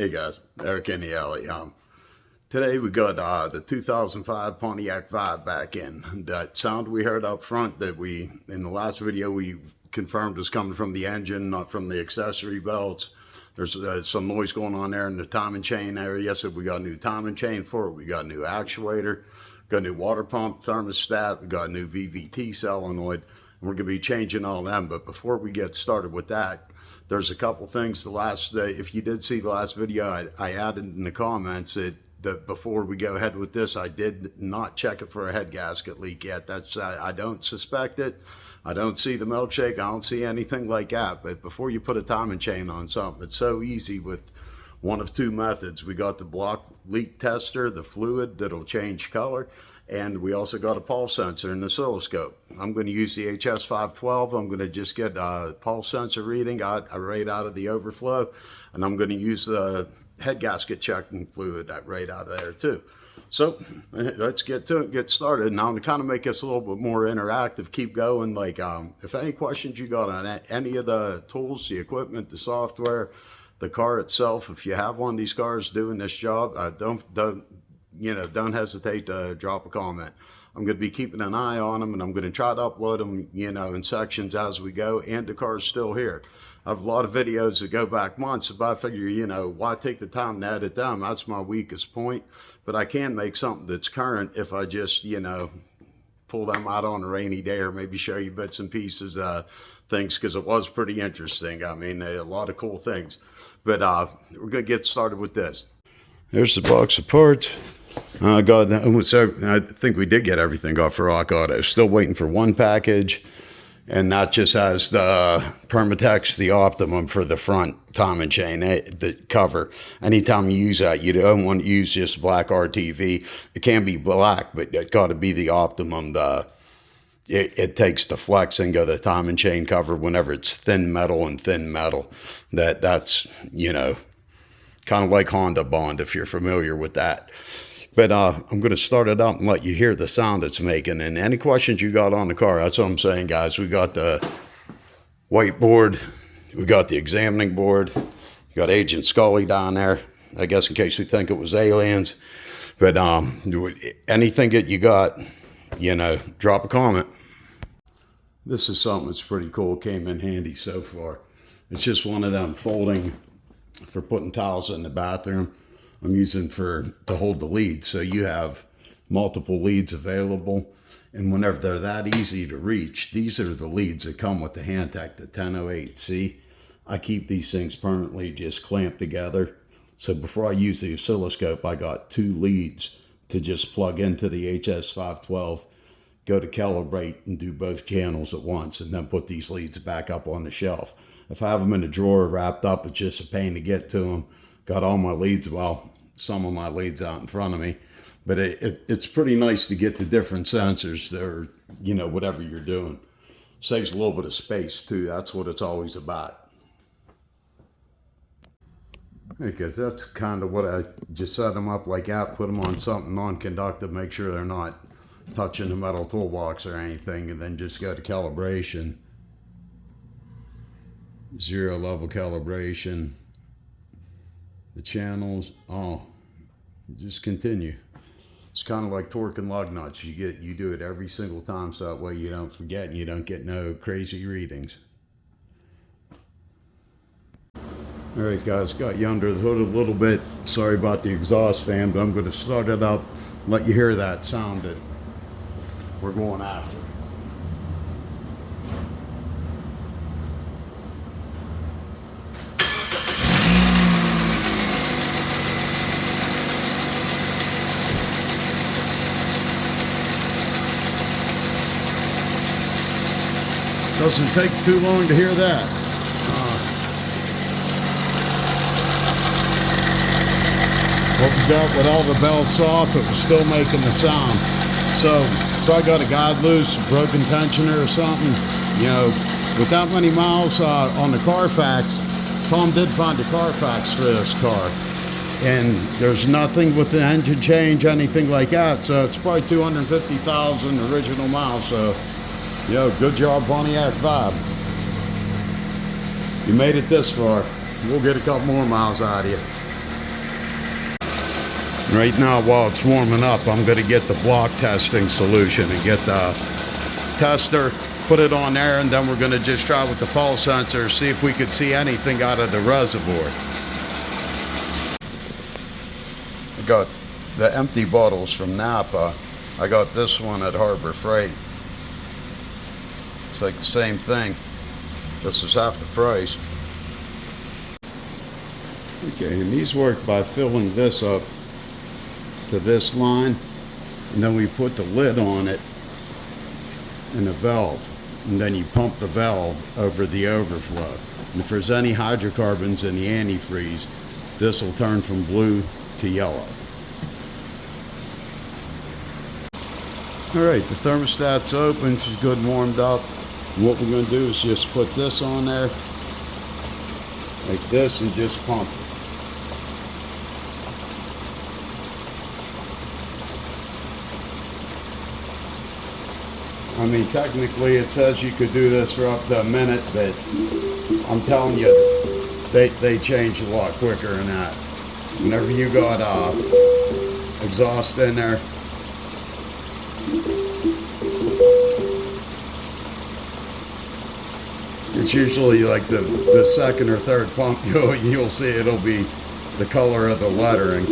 Hey guys, Eric in the alley. Today we got the 2005 Pontiac Vibe back in. That sound we heard up front that in the last video we confirmed was coming from the engine, not from the accessory belts. There's some noise going on there in the timing chain area, so we got a new timing chain for it. We got a new actuator, got a new water pump thermostat, we got a new VVT solenoid, and we're going to be changing all them. But before we get started with that, there's a couple things. If you did see the last video, I added in the comments that before we go ahead with this, I did not check it for a head gasket leak yet. That's I don't suspect it. I don't see the milkshake. I don't see anything like that. But before you put a timing chain on something, it's so easy with one of two methods. We got the block leak tester, the fluid that'll change color, and we also got a pulse sensor and oscilloscope. I'm going to use the HS512. I'm going to just get a pulse sensor reading right out of the overflow, and I'm going to use the head gasket checking fluid right out of there too. So let's get to it, get started. Now, to kind of make this a little bit more interactive, keep going. Like, if any questions you got on any of the tools, the equipment, the software, the car itself, if you have one of these cars doing this job, don't hesitate to drop a comment. I'm going to be keeping an eye on them, and I'm going to try to upload them, in sections as we go, and the car's still here. I have a lot of videos that go back months, but I figure, why take the time to edit them? That's my weakest point. But I can make something that's current if I just, pull them out on a rainy day, or maybe show you bits and pieces, things, because it was pretty interesting. I mean, a lot of cool things. But we're going to get started with this. There's the box of parts. I think we did get everything off for Rock Auto. Still waiting for one package, and that just has the Permatex, the Optimum for the front timing chain, the cover. Anytime you use that, you don't want to use just black RTV. It can be black, but it got to be the Optimum. It takes the flexing of the timing chain cover whenever it's thin metal and thin metal. That's kind of like Honda Bond, if you're familiar with that. But I'm going to start it up and let you hear the sound it's making. And any questions you got on the car, that's what I'm saying, guys. We got the whiteboard. We got the examining board. We got Agent Scully down there, I guess, in case you think it was aliens. But anything that you got, drop a comment. This is something that's pretty cool. Came in handy so far. It's just one of them folding for putting towels in the bathroom. I'm using to hold the leads. So you have multiple leads available. And whenever they're that easy to reach, these are the leads that come with the Hantek, the 1008C. I keep these things permanently just clamped together. So before I use the oscilloscope, I got two leads to just plug into the HS512, go to calibrate and do both channels at once, and then put these leads back up on the shelf. If I have them in a drawer wrapped up, it's just a pain to get to them. Got all my leads, some of my leads out in front of me, but it's pretty nice to get the different sensors there, whatever you're doing. Saves a little bit of space too. That's what it's always about. Because that's kind of what I just set them up like that, put them on something non-conductive, make sure they're not touching the metal toolbox or anything, and then just go to calibration. 0 level calibration. The channels, just continue. It's kind of like torquing lug nuts. You do it every single time, so that way you don't forget and you don't get no crazy readings. All right, guys, got you under the hood a little bit. Sorry about the exhaust fan, but I'm going to start it up, let you hear that sound that we're going after. Doesn't take too long to hear that. What we got with all the belts off, it was still making the sound. So probably got a guide loose, broken tensioner or something. With that many miles on the Carfax, Tom did find a Carfax for this car. And there's nothing with the engine change, anything like that. So it's probably 250,000 original miles. So good job, Pontiac Vibe. You made it this far. We'll get a couple more miles out of you. Right now, while it's warming up, I'm going to get the block testing solution and get the tester, put it on there, and then we're going to just try with the pulse sensor, see if we could see anything out of the reservoir. I got the empty bottles from Napa. I got this one at Harbor Freight. It's like the same thing. This is half the price. Okay, and these work by filling this up to this line, and then we put the lid on it and the valve, and then you pump the valve over the overflow. And if there's any hydrocarbons in the antifreeze, this will turn from blue to yellow. Alright, the thermostat's open, she's good and warmed up. And what we're going to do is just put this on there, like this, and just pump it. I mean, technically it says you could do this for up to a minute, but I'm telling you, they change a lot quicker than that. Whenever you got exhaust in there, it's usually like the second or third pump you'll see it'll be the color of the lettering.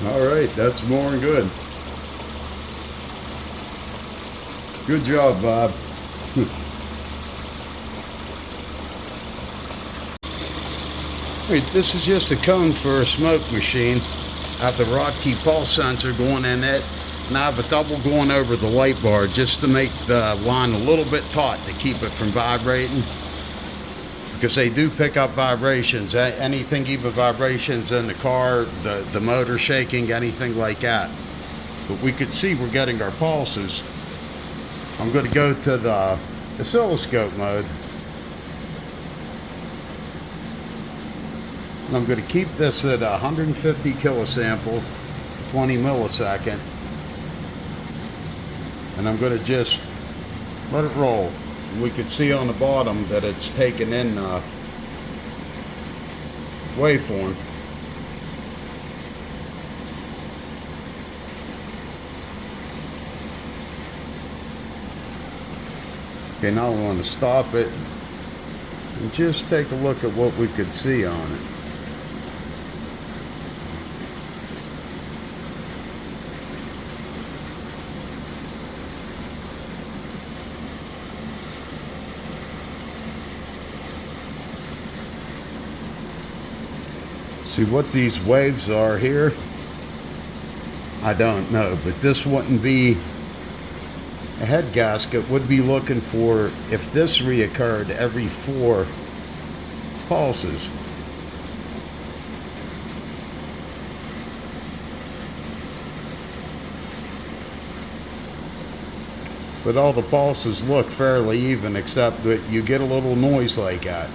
Alright, that's more than good. Good job, Bob. Wait, this is just a cone for a smoke machine. I have the Rotkey pulse sensor going in it, and I have a double going over the light bar just to make the line a little bit taut to keep it from vibrating. Because they do pick up vibrations, anything, even vibrations in the car, the motor shaking, anything like that. But we could see we're getting our pulses. I'm going to go to the oscilloscope mode. And I'm going to keep this at 150 kilosample, 20 millisecond. And I'm going to just let it roll. We could see on the bottom that it's taken in waveform. Okay, now we want to stop it and just take a look at what we could see on it. See what these waves are here? I don't know, but this wouldn't be a head gasket. Would be looking for if this reoccurred every 4 pulses. But all the pulses look fairly even, except that you get a little noise like that.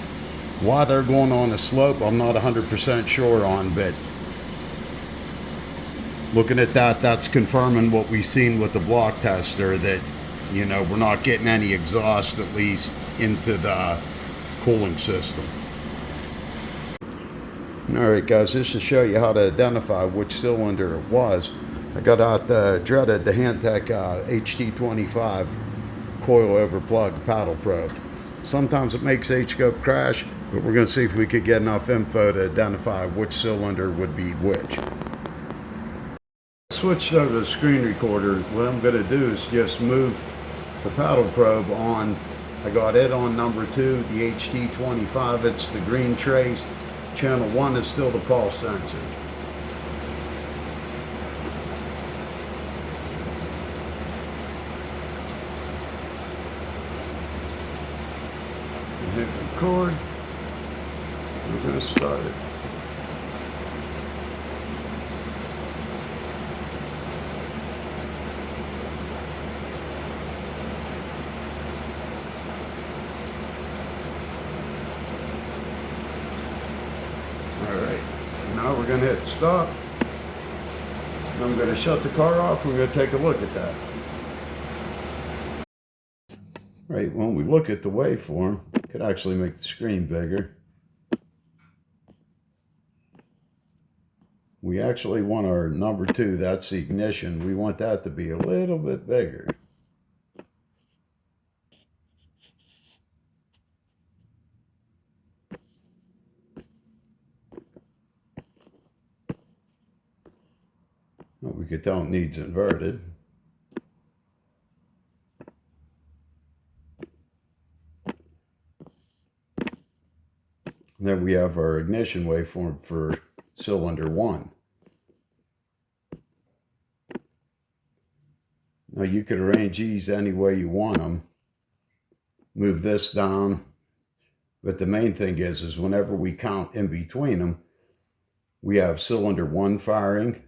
Why they're going on a slope, I'm not 100% sure on, but looking at that, that's confirming what we've seen with the block tester, that, you know, we're not getting any exhaust, at least into the cooling system. Alright guys, just to show you how to identify which cylinder it was, I got out the dreaded, the Hantek HT25 coil over plug paddle probe. Sometimes it makes H-scope crash, but we're going to see if we could get enough info to identify which cylinder would be which. Switched over to the screen recorder. What I'm going to do is just move the paddle probe on. I got it on number 2, the HT25. It's the green trace. Channel 1 is still the pulse sensor. Hit record. We're going to start it. going to hit stop. I'm going to shut the car off. We're going to take a look at that. Right, when we look at the waveform, could actually make the screen bigger. We actually want our number 2, that's the ignition. We want that to be a little bit bigger. We could tell it needs inverted. And then we have our ignition waveform for cylinder 1. Now you could arrange these any way you want them. Move this down. But the main thing is whenever we count in between them, we have cylinder 1 firing,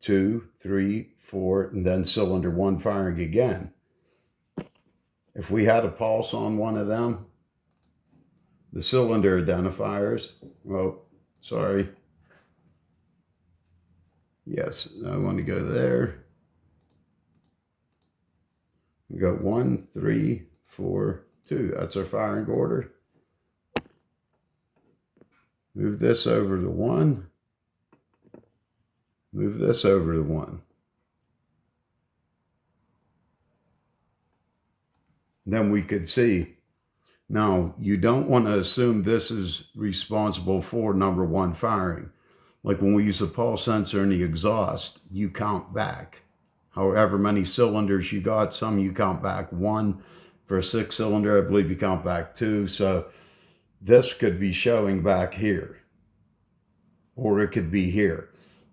2, 3, 4, and then cylinder 1 firing again. If we had a pulse on one of them, the cylinder identifiers, well, sorry. Yes, I want to go there. We got 1, 3, 4, 2. That's our firing order. Move this over to 1. Move this over to 1. Then we could see. Now, you don't want to assume this is responsible for number 1 firing. Like when we use a pulse sensor in the exhaust, you count back. However many cylinders you got, some you count back 1. For a 6-cylinder, I believe you count back 2. So this could be showing back here, or it could be here.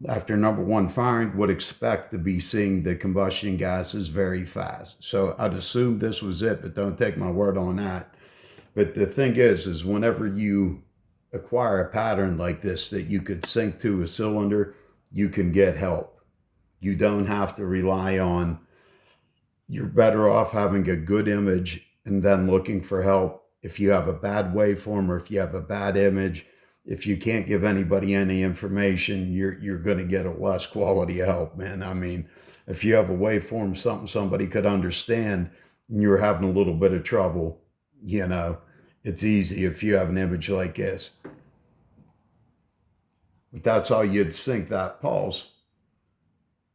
After number 1 firing, would expect to be seeing the combustion gases very fast. So I'd assume this was it, but don't take my word on that. But the thing is whenever you acquire a pattern like this that you could sync to a cylinder, you can get help. You don't have to rely on, you're better off having a good image and then looking for help. If you have a bad waveform or if you have a bad image, if you can't give anybody any information, you're going to get a less quality help, man. I mean, if you have a waveform, something somebody could understand, and you're having a little bit of trouble, you know, it's easy if you have an image like this. But that's how you'd sync that pulse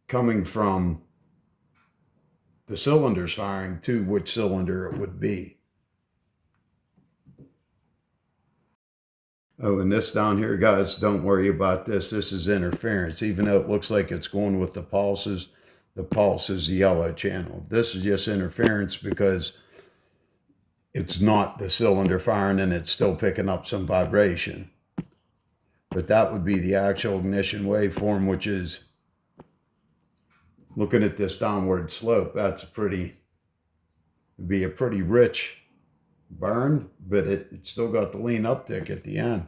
coming from the cylinders firing to which cylinder it would be. Oh, and this down here, guys, don't worry about this. This is interference. Even though it looks like it's going with the pulse is the yellow channel. This is just interference because it's not the cylinder firing and it's still picking up some vibration. But that would be the actual ignition waveform, which is, looking at this downward slope, that's it'd be a pretty rich burn, but it's still got the lean uptick at the end.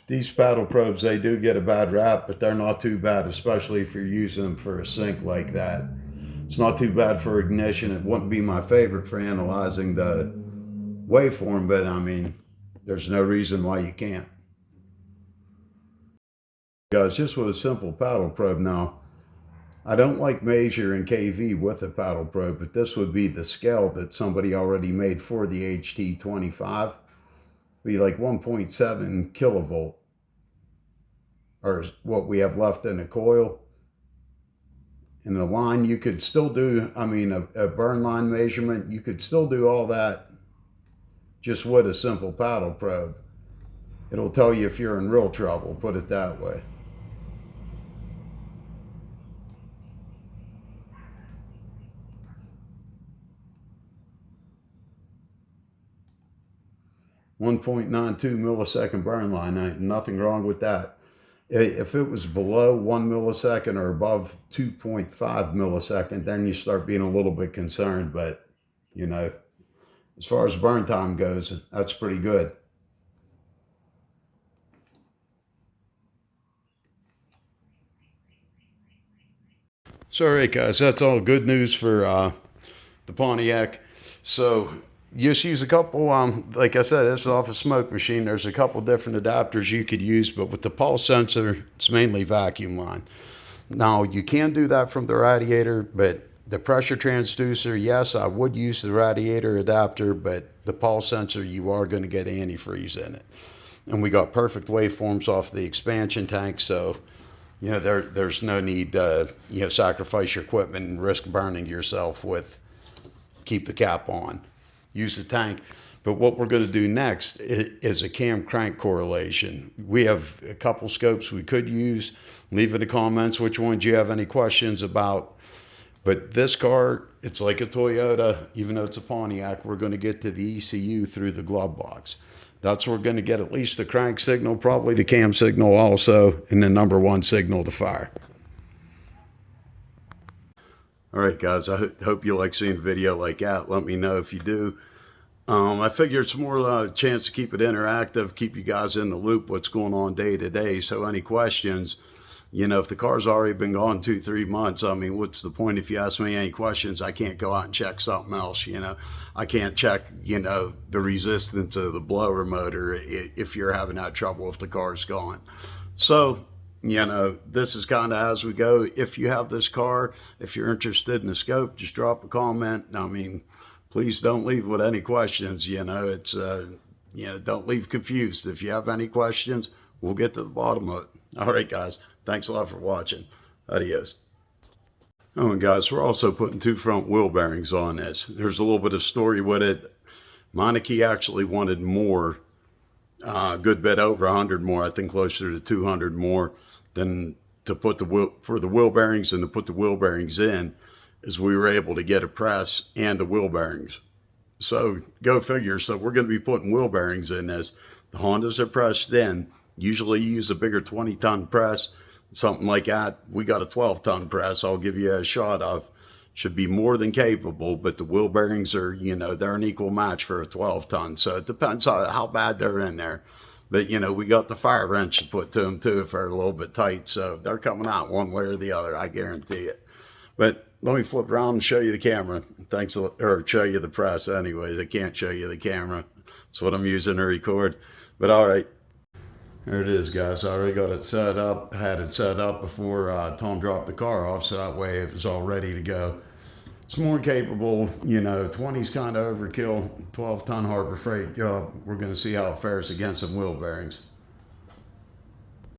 These paddle probes, they do get a bad rap, but they're not too bad, especially if you're using them for a sync like that. It's not too bad for ignition. It wouldn't be my favorite for analyzing the waveform, but I mean, there's no reason why you can't. Guys, just with a simple paddle probe now, I don't like measuring kV with a paddle probe, but this would be the scale that somebody already made for the HT25. Be like 1.7 kilovolt, or what we have left in the coil. In the line, you could still do, I mean, a burn line measurement, you could still do all that just with a simple paddle probe. It'll tell you if you're in real trouble, put it that way. .92 millisecond burn line, nothing wrong with that. If it was below 1 millisecond or above 2.5 millisecond, then you start being a little bit concerned. But, you know, as far as burn time goes, that's pretty good. So, all right, guys, that's all good news for the Pontiac. So, just use a couple, like I said, this is off a smoke machine. There's a couple different adapters you could use, but with the pulse sensor, it's mainly vacuum line. Now, you can do that from the radiator, but the pressure transducer, yes, I would use the radiator adapter, but the pulse sensor, you are going to get antifreeze in it. And we got perfect waveforms off the expansion tank, so there's no need to sacrifice your equipment and risk burning yourself with keep the cap on. Use the tank. But what we're going to do next is a cam crank correlation. We have a couple scopes we could use. Leave in the comments which ones you have any questions about. But this car, it's like a Toyota, even though it's a Pontiac, we're going to get to the ECU through the glove box. That's where we're going to get at least the crank signal, probably the cam signal also, and the number one signal to fire. All right, guys, I hope you like seeing a video like that. Let me know if you do. I figure it's more a chance to keep it interactive, keep you guys in the loop, what's going on day to day. So any questions, if the car's already been gone 2-3 months, I mean, what's the point if you ask me any questions? I can't go out and check something else, I can't check, the resistance of the blower motor if you're having that trouble if the car's gone. So, this is kind of as we go. If you have this car, if you're interested in the scope, just drop a comment. I mean, please don't leave with any questions. It's, don't leave confused. If you have any questions, we'll get to the bottom of it. All right, guys. Thanks a lot for watching. Adios. Oh, and guys, we're also putting 2 front wheel bearings on this. There's a little bit of story with it. Meineke actually wanted more, a good bit over 100 more, I think closer to 200 more than to put the wheel bearings and to put the wheel bearings in, is we were able to get a press and the wheel bearings. So go figure. So we're going to be putting wheel bearings in this. The Hondas are pressed in. Usually you use a bigger 20-ton press, something like that. We got a 12-ton press I'll give you a shot of. Should be more than capable, but the wheel bearings are, they're an equal match for a 12-ton. So it depends on how bad they're in there. But, we got the fire wrench to put to them too if they're a little bit tight. So they're coming out one way or the other, I guarantee it. But let me flip around and show you the camera. Or show you the press anyways. I can't show you the camera. That's what I'm using to record. But all right. There it is, guys. I already got it set up. Had it set up before Tom dropped the car off, so that way it was all ready to go. It's more capable, 20's kind of overkill, 12-ton Harbor Freight job. We're going to see how it fares against some wheel bearings.